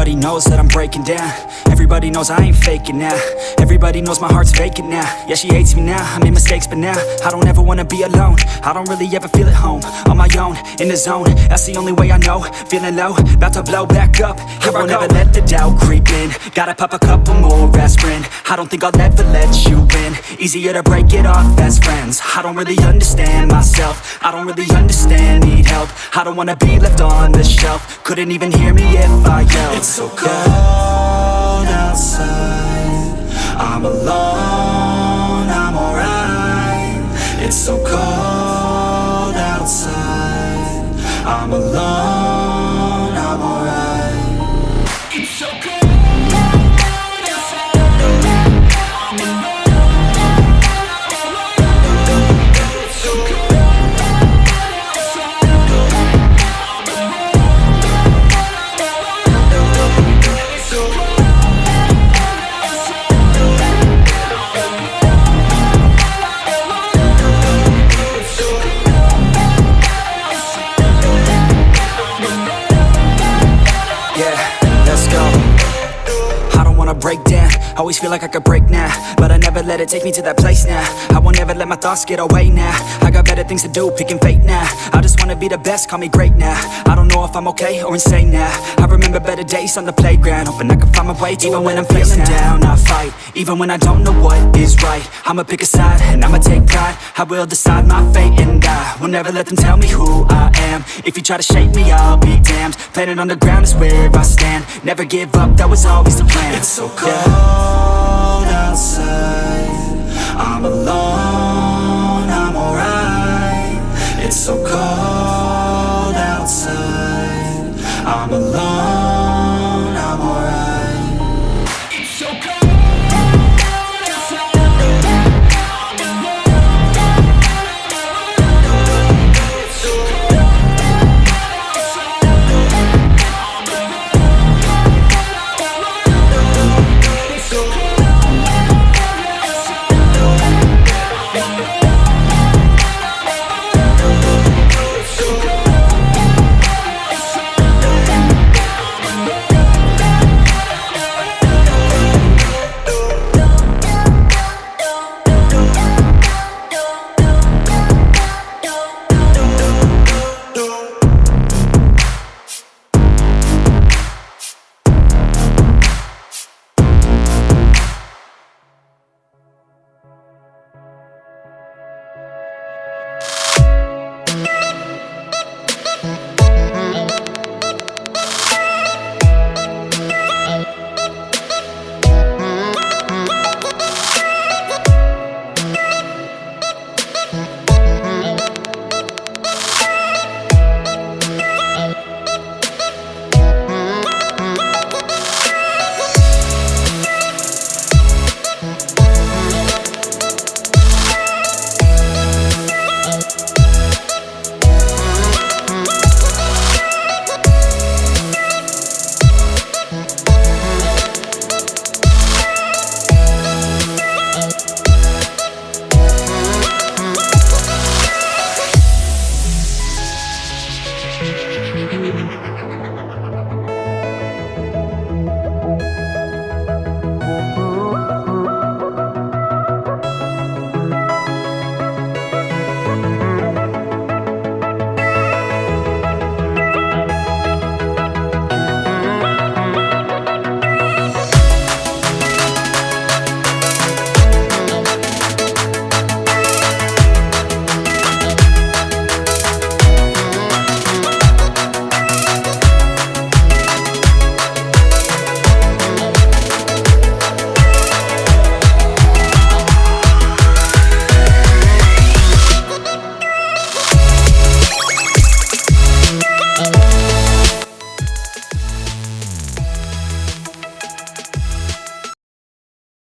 Everybody knows that I'm breaking down. Everybody knows I ain't faking now. Everybody knows my heart's vacant now. Yeah, she hates me now, I made mistakes but now I don't ever wanna be alone. I don't really ever feel at home. On my own, in the zone, that's the only way I know. Feeling low, about to blow back up. I won't ever let the doubt creep in. Gotta pop a couple more aspirin. I don't think I'll ever let you in. Easier to break it off as friends. I don't really understand myself. I don't really understand, need help. I don't wanna be left on the shelf. Couldn't even hear me if I yelled. It's so cold outside, I'm alone, I'm alright. It's so cold outside, I'm alone, I'm alright. It's so cold. Break down, always feel like I could break now, but I never let it take me to that place now. I won't ever let my thoughts get away now. I got better things to do, picking fate now. I just wanna be the best, call me great now. I don't know if I'm okay or insane now. I remember better days on the playground, hoping I can find my way. Even when I'm feeling down, I fight. Even when I don't know what is right, I'ma pick a side and I'ma take pride. I will decide my fate and I will never let them tell me who I am. If you try to shape me, I'll be damned. Planet on the ground is where I stand. Never give up, that was always the plan. It's so cold